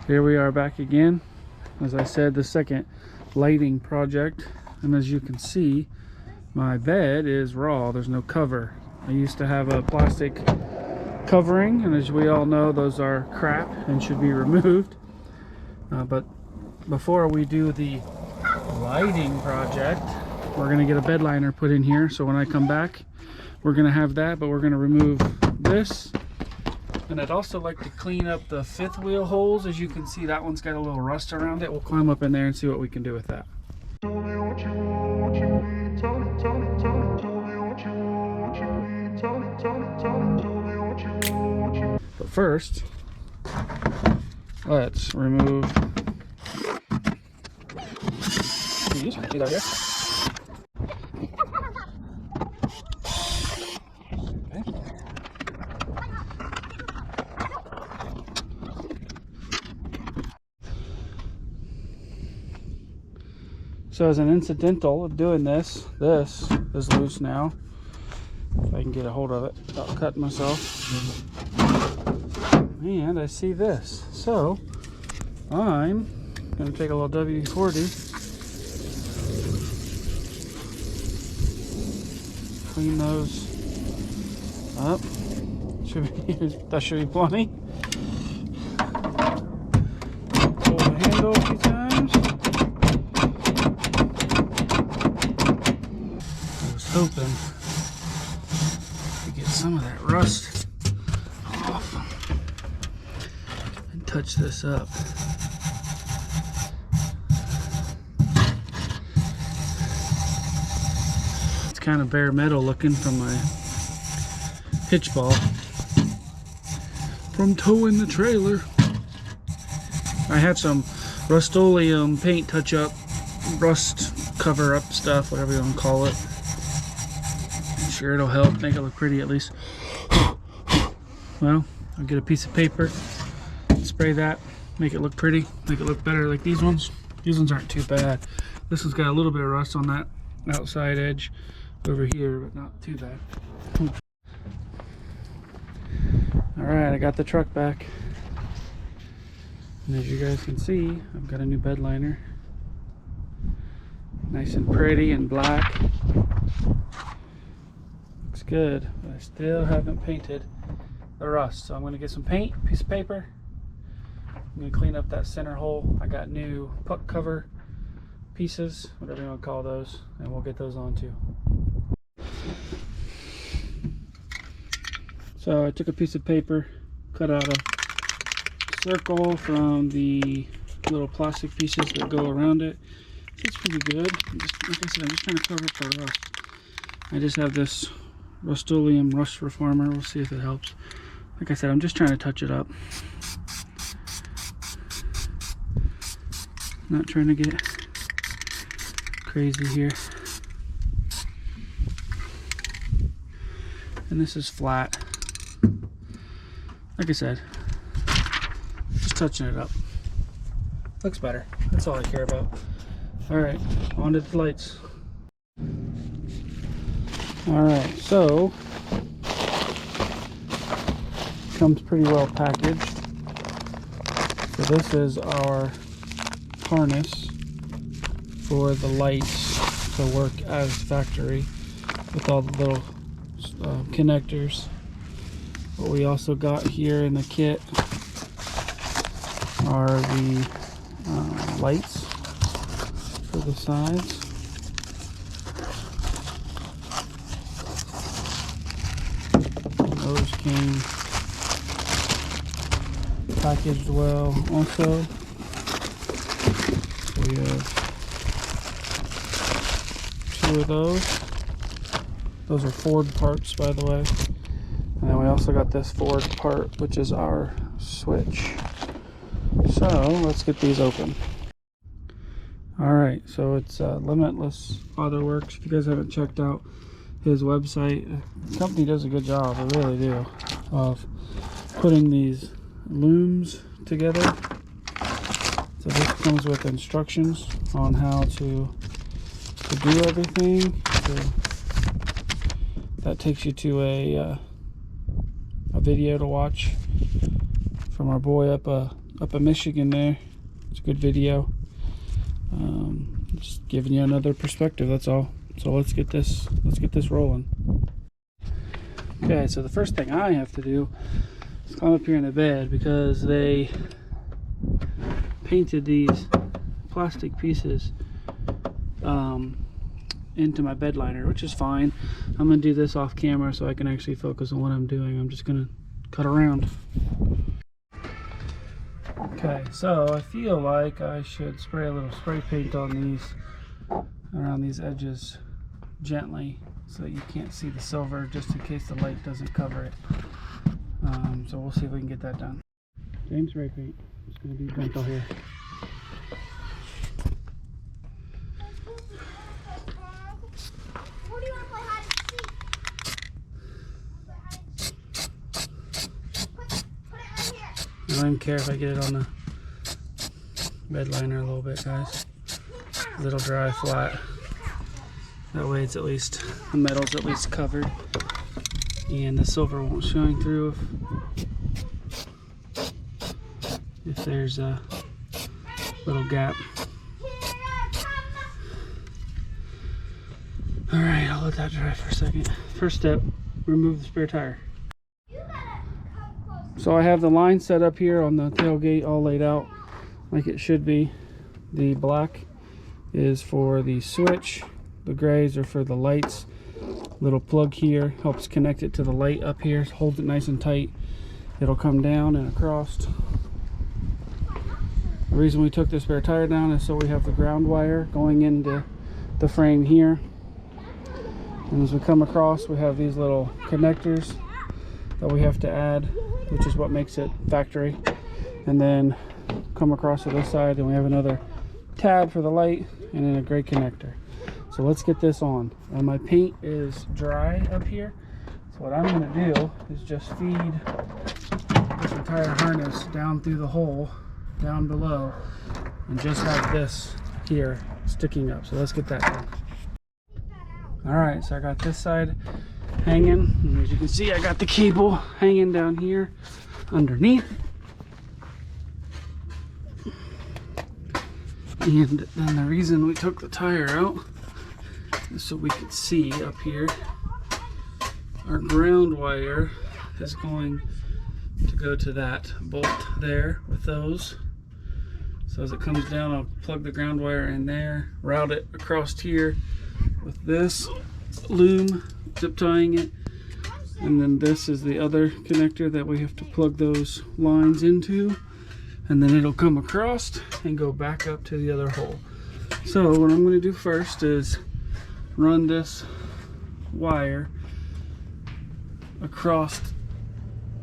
Here we are back again. As I said, the second lighting project, and as you can see, my bed is raw. There's no cover. I used to have a plastic covering, and as we all know, those are crap and should be removed. But before we do the lighting project, we're going to get a bed liner put in here. So when I come back, we're going to have that, but we're going to remove this. And I'd also like to clean up the fifth wheel holes. As you can see, that one's got a little rust around it. We'll climb up in there and see what we can do with that. But first, let's remove these. See that here? So as an incidental of doing this is loose now. If I can get a hold of it without cutting myself. And I see this. So I'm going to take a little WD-40, clean those up. That should be plenty. Pull the handle a few times. Hoping to get some of that rust off and touch this up. It's kind of bare metal looking from my hitch ball from towing the trailer. I have some Rust-Oleum paint touch up, rust cover up stuff, whatever you want to call it. Sure, it'll help make it look pretty at least. Well, I'll get a piece of paper, spray that, make it look pretty, make it look better like these ones. These ones aren't too bad. This one's got a little bit of rust on that outside edge over here, but not too bad. Alright, I got the truck back. And as you guys can see, I've got a new bed liner. Nice and pretty and black. Good, but I still haven't painted the rust, so I'm going to get some paint, piece of paper. I'm going to clean up that center hole. I got new puck cover pieces, whatever you want to call those, and we'll get those on too. So I took a piece of paper, cut out a circle from the little plastic pieces that go around it. It's pretty good. Like I said, I'm just trying to cover up the rust. I just have this Rust-Oleum rust reformer. We'll see if it helps. Like I said, I'm just trying to touch it up. Not trying to get crazy here. And this is flat. Like I said, just touching it up. Looks better. That's all I care about. Alright, on to the lights. Alright, so comes pretty well packaged. So this is our harness for the lights to work as factory with all the little connectors. What we also got here in the kit are the lights for the sides. Those came packaged well also. So we have 2 of those. Those are Ford parts, by the way. And then we also got this Ford part, which is our switch. So let's get these open. Alright, so it's Limitless Autoworks. If you guys haven't checked out his website, the company does a good job, they really do, of putting these looms together. So this comes with instructions on how to do everything. So that takes you to a video to watch from our boy up up in Michigan there. It's a good video. Just giving you another perspective, that's all. So let's get this rolling. Okay, so the first thing I have to do is climb up here in the bed, because they painted these plastic pieces into my bed liner, which is fine. I'm gonna do this off camera so I can actually focus on what I'm doing. I'm just gonna cut around. Okay, so I feel like I should spray a little spray paint on these, around these edges, gently, so you can't see the silver, just in case the light doesn't cover it. So we'll see if we can get that done. James spray paint. It's going to be gentle here. What do you want to play hide and seek? Put it right here. I don't even care if I get it on the bed liner a little bit, guys. It'll dry flat. That way it's at least, the metal's at least covered, and the silver won't shine through if there's a little gap. Alright, I'll let that dry for a second. First step, remove the spare tire. So I have the line set up here on the tailgate, all laid out like it should be. The black is for the switch, the grays are for the lights. Little plug here helps connect it to the light up here, holds it nice and tight. It'll come down and across. The reason we took the spare tire down is so we have the ground wire going into the frame here. And as we come across, we have these little connectors that we have to add, which is what makes it factory. And then come across to this side, and we have another tab for the light, and then a gray connector. So let's get this on. My paint is dry up here, so what I'm going to do is just feed this entire harness down through the hole down below, and just have this here sticking up. So let's get that done. Alright, so I got this side hanging, and as you can see, I got the cable hanging down here underneath. And then the reason we took the tire out is so we could see up here, our ground wire is going to go to that bolt there with those. So as it comes down, I'll plug the ground wire in there, route it across here with this loom, zip tying it, and then this is the other connector that we have to plug those lines into, and then it'll come across and go back up to the other hole. So what I'm going to do first is run this wire across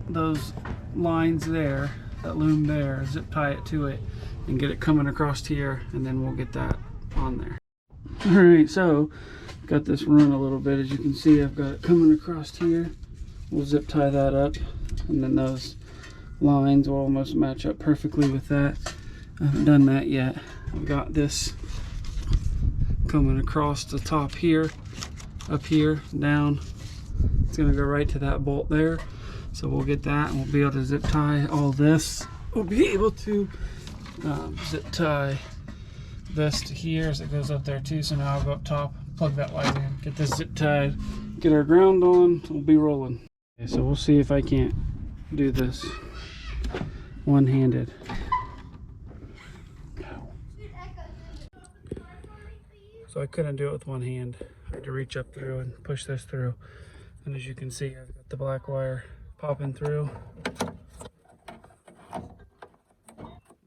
those lines there, that loom there, zip tie it to it, and get it coming across here, and then we'll get that on there. Alright, so got this run a little bit. As you can see, I've got it coming across here. We'll zip tie that up, and then those lines will almost match up perfectly with that. I haven't done that yet. I've got this coming across the top here, up here, down. It's going to go right to that bolt there. So we'll get that, and we'll be able to zip tie all this. We'll be able to zip tie this to here as it goes up there too. So now I'll go up top, plug that wire in, get this zip tied, get our ground on, we'll be rolling. Okay, so we'll see if I can't do this one-handed. So I couldn't do it with one hand. I had to reach up through and push this through. And as you can see, I've got the black wire popping through.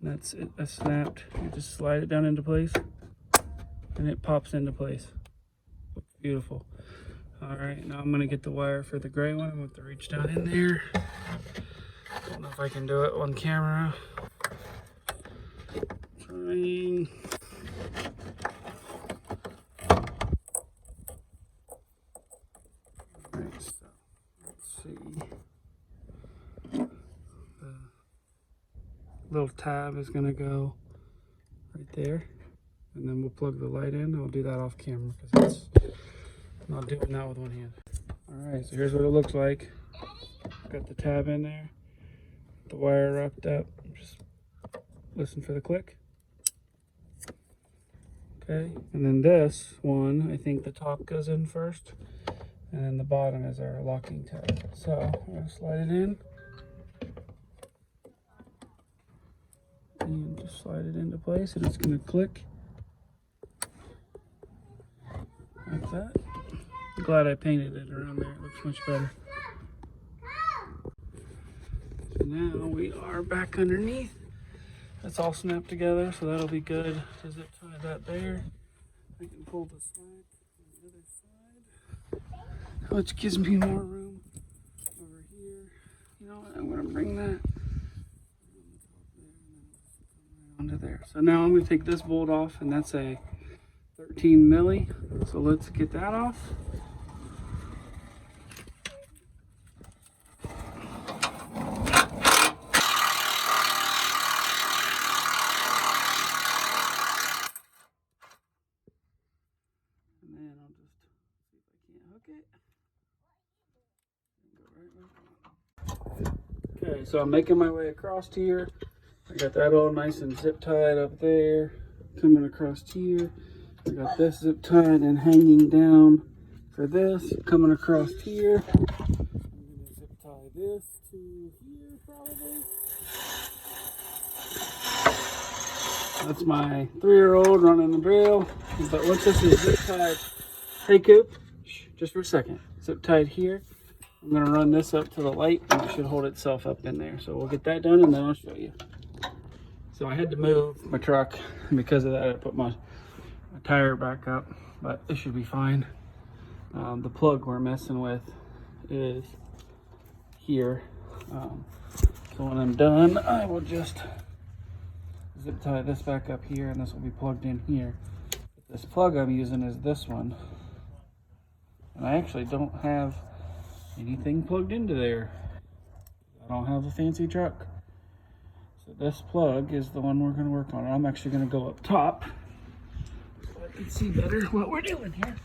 That's it, that's snapped. You just slide it down into place and it pops into place. Looks beautiful. Alright, now I'm going to get the wire for the gray one. I'm going to have to reach down in there. Don't know if I can do it on camera. Trying. Alright, so let's see. Little tab is going to go right there, and then we'll plug the light in. I'll do that off camera because I'm not doing that with one hand. Alright, so here's what it looks like. Got the tab in there, the wire wrapped up. Just Listen for the click. Okay, and then this one, I think the top goes in first, and then the bottom is our locking tab. So I'm gonna slide it in, and just slide it into place, and it's gonna click like that. I'm glad I painted it around there. It looks much better. So now we are back underneath. It's all snapped together, so that'll be good to zip tie that there. I can pull the slack on the other side, which gives me more room over here. You know what? I'm gonna bring that onto there. So now I'm gonna take this bolt off, and that's a 13 milli. So let's get that off. And then I'll just see if I can't hook it. Go right back on. Okay, so I'm making my way across here. I got that all nice and zip tied up there. Coming across here. I got this zip tied and hanging down for this. Coming across here. I'm gonna zip tie this to here probably. That's my 3-year-old running the drill. But once this is zip tied, hey Coop, just for a second. Zip tied here. I'm gonna run this up to the light, and it should hold itself up in there. So we'll get that done, and then I'll show you. So I had to move my truck, and because of that I put my tire back up, but it should be fine. The plug we're messing with is here. So when I'm done, I will just zip tie this back up here, and this will be plugged in here. This plug I'm using is this one, and I actually don't have anything plugged into there. I don't have a fancy truck. So this plug is the one we're going to work on. I'm actually going to go up top so I can see better what we're doing here.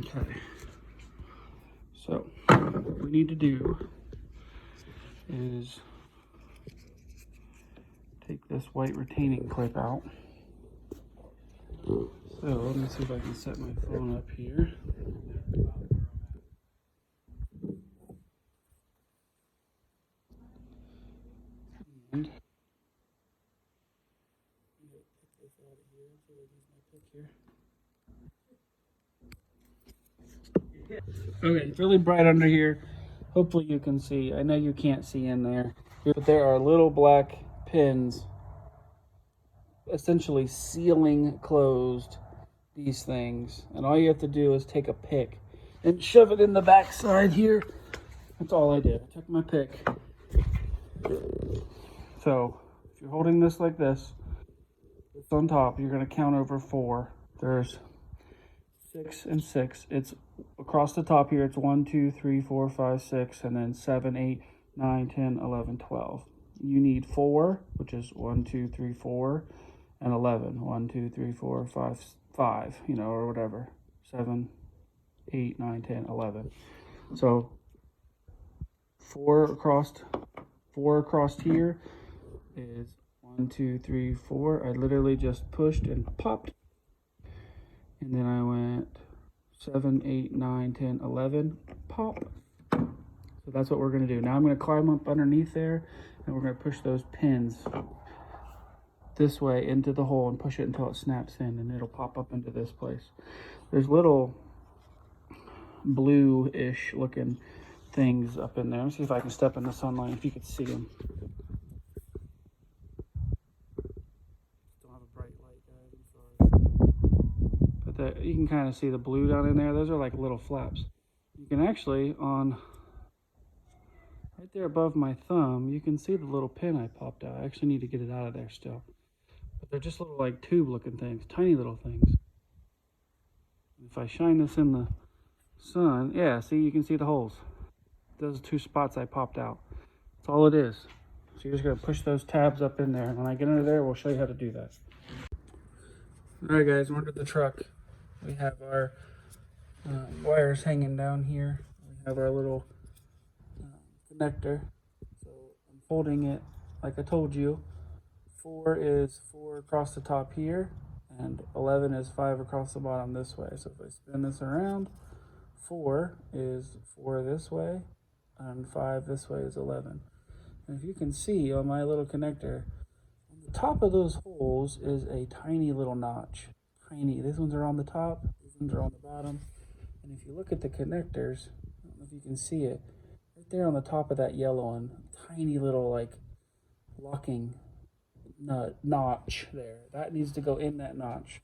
Okay. So what we need to do is take this white retaining clip out. So let me see if I can set my phone up here. And pick this out of here so I use my pick here. Okay, it's really bright under here. Hopefully you can see. I know you can't see in there, but there are little black pins essentially sealing closed these things, and all you have to do is take a pick and shove it in the back side here. That's all I did. I took my pick. So if you're holding this like this, it's on top, you're going to count over 4. There's 6 and 6. It's across the top here. It's 1, 2, 3, 4, 5, 6, and then 7, 8, 9, 10, 11, 12. You need 4, which is 1, 2, 3, 4, and 11. 1, 2, 3, 4, 5, you know, or whatever. 7, 8, 9, 10, 11. So 4 across here is 1, 2, 3, 4. I literally just pushed and popped. And then I went 7, 8, 9, 10, 11, pop. So that's what we're going to do. Now I'm going to climb up underneath there, and we're going to push those pins this way into the hole and push it until it snaps in, and it'll pop up into this place. There's little blue-ish looking things up in there. Let me see if I can step in the sunlight, if you could see them. Don't have a bright light, guys, I'm sorry. But you can kind of see the blue down in there. Those are like little flaps. You can actually, on right there above my thumb, you can see the little pin I popped out. I actually need to get it out of there still. But they're just little like tube looking things, tiny little things. If I shine this in the sun, yeah, see, you can see the holes. Those 2 spots I popped out. That's all it is. So you're just gonna push those tabs up in there. And when I get under there, we'll show you how to do that. All right, guys, we're under the truck. We have our wires hanging down here. We have our little connector. So I'm folding it like I told you. 4 is 4 across the top here, and 11 is 5 across the bottom this way. So if I spin this around, 4 is 4 this way, and 5 this way is 11. And if you can see on my little connector, on the top of those holes is a tiny little notch. Tiny. These ones are on the top, these ones are on the bottom. And if you look at the connectors, I don't know if you can see it, right there on the top of that yellow one, tiny little like locking notch there. That needs to go in that notch.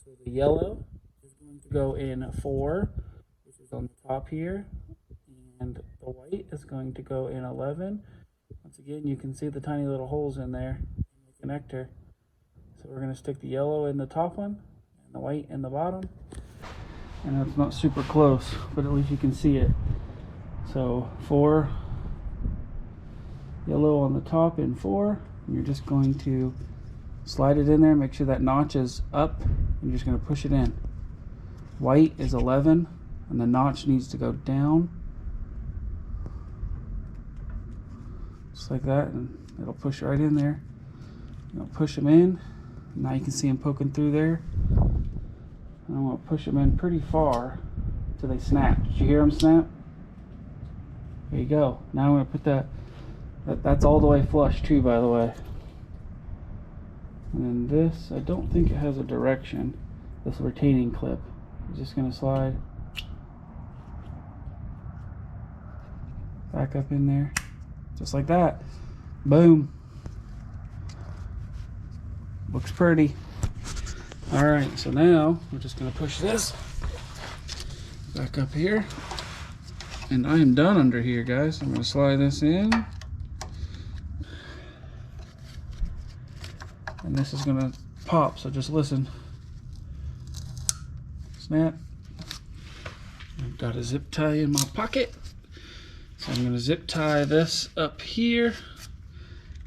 So the yellow is going to go in 4, which is on the top here, and the white is going to go in 11. Once again, you can see the tiny little holes in there in the connector. So we're going to stick the yellow in the top one and the white in the bottom. And it's not super close, but at least you can see it. So 4 yellow on the top in 4. And you're just going to slide it in there, make sure that notch is up. You're just going to push it in. White is 11, and the notch needs to go down. Just like that, and it'll push right in there. You'll push them in. Now you can see them poking through there. And I'm going to push them in pretty far till they snap. Did you hear them snap? There you go. Now I'm going to put that's all the way flush too, by the way. And then this, I don't think it has a direction. This retaining clip. I'm just going to slide back up in there. Just like that. Boom. Looks pretty. Alright, so now we're just going to push this back up here. And I am done under here, guys. I'm going to slide this in. And this is going to pop, so just listen. Snap. I've got a zip tie in my pocket. So I'm going to zip tie this up here.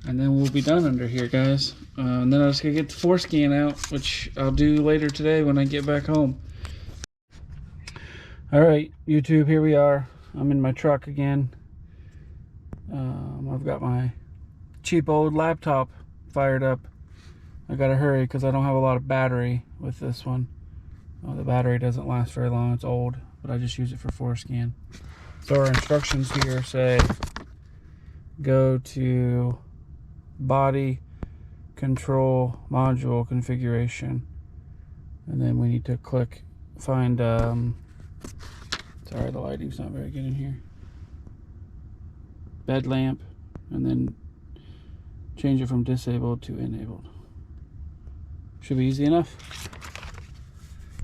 And then we'll be done under here, guys. And then I'm just going to get the FORScan out, which I'll do later today when I get back home. Alright, YouTube, here we are. I'm in my truck again. I've got my cheap old laptop fired up. I gotta hurry because I don't have a lot of battery with this one. The battery doesn't last very long, it's old, but I just use it for FORScan. So our instructions here say go to body control module configuration, and then we need to click find sorry, the lighting's not very good in here, bed lamp, and then change it from disabled to enabled. Should be easy enough.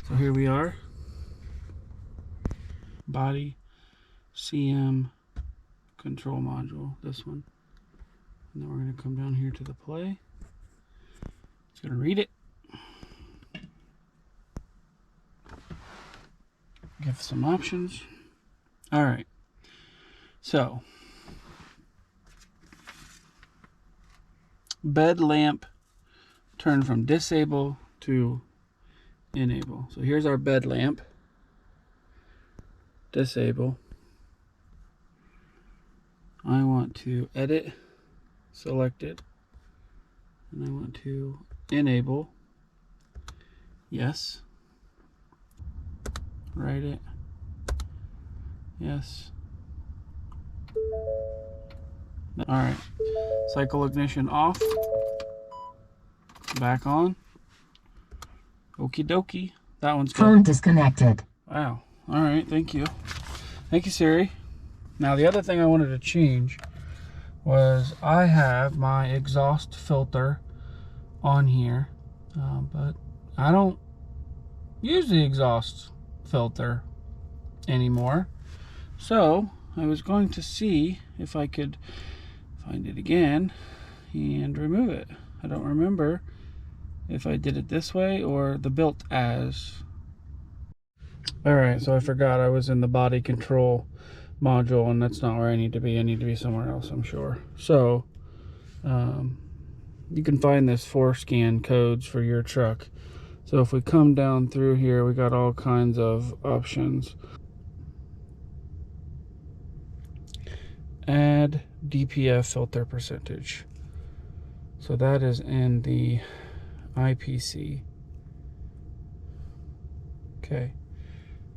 So here we are, body CM control module, this one. And then we're going to come down here to the play. It's going to read it. Give some options. Alright. So, bed lamp, turn from disable to enable. So here's our bed lamp. Disable. I want to edit, select it, and I want to enable. Yes. Write it. Yes. Alright. Cycle ignition off. Back on. Okie dokie. That one's good. Phone disconnected. Wow. Alright, thank you. Thank you, Siri. Now the other thing I wanted to change was I have my exhaust filter on here, but I don't use the exhaust filter anymore. So I was going to see if I could find it again and remove it. I don't remember if I did it this way or the built as. Alright, so I forgot I was in the body control module, and that's not where I need to be. I need to be somewhere else, I'm sure. So you can find this FORScan codes for your truck. So if we come down through here, we got all kinds of options. add DPF filter percentage. So that is in the IPC. Okay,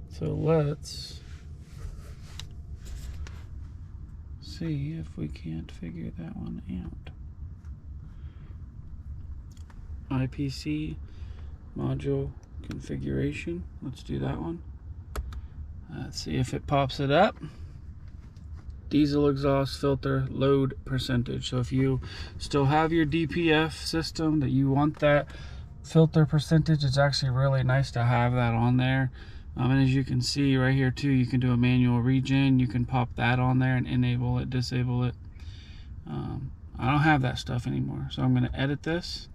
so let's see if we can't figure that one out. IPC module configuration. Let's do that one. Let's see if it pops it up. Diesel exhaust filter load percentage. So if you still have your DPF system that you want that filter percentage, it's actually really nice to have that on there. And as you can see right here too, you can do a manual regen. You can pop that on there and enable it, disable it. I don't have that stuff anymore, so I'm going to edit this.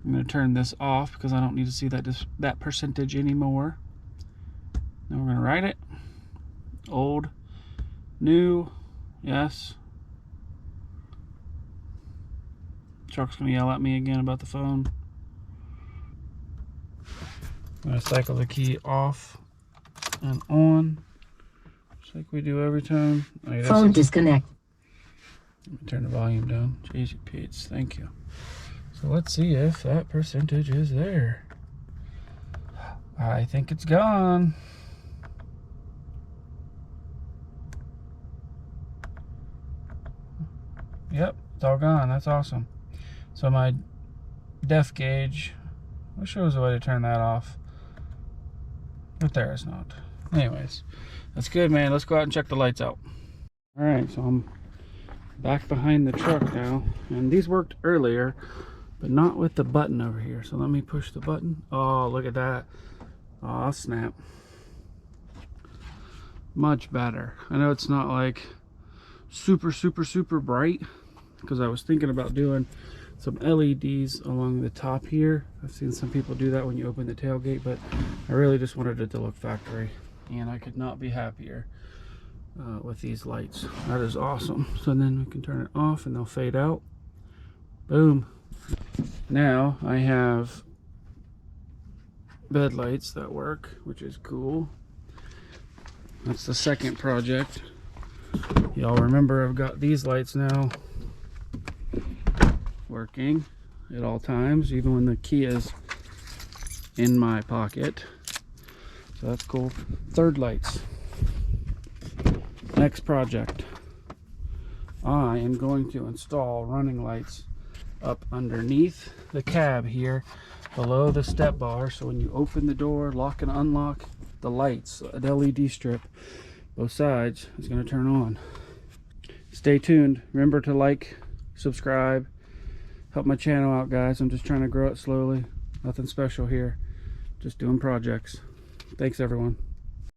I'm going to turn this off because I don't need to see that percentage anymore. Then we're going to write it. Old, new, yes. Truck's going to yell at me again about the phone. I'm going to cycle the key off and on, just like we do every time. Oh, Phone disconnect. Let me turn the volume down. Jeez, Pete, thank you. So let's see if that percentage is there. I think it's gone. Yep, it's all gone. That's awesome. So my def gauge, I wish there was a way to turn that off, but there is not. Anyways, that's good, man. Let's go out and check the lights out. All right, so I'm back behind the truck now, and these worked earlier, but not with the button over here. So let me push the button. Oh, look at that. Oh, snap. Much better. I know it's not like super bright, because I was thinking about doing some LEDs along the top here. I've seen some people do that when you open the tailgate, but I really just wanted it to look factory, and I could not be happier with these lights. That is awesome. So then we can turn it off and they'll fade out. Boom. Now I have bed lights that work, which is cool. That's the second project. Y'all remember I've got these lights now working at all times, even when the key is in my pocket. So that's cool. Third lights. Next project. I am going to install running lights up underneath the cab here below the step bar, so when you open the door, lock and unlock, the lights, an LED strip, both sides, is going to turn on. Stay tuned. Remember to like, subscribe, help my channel out, guys. I'm just trying to grow it slowly. Nothing special here, just doing projects. Thanks, everyone.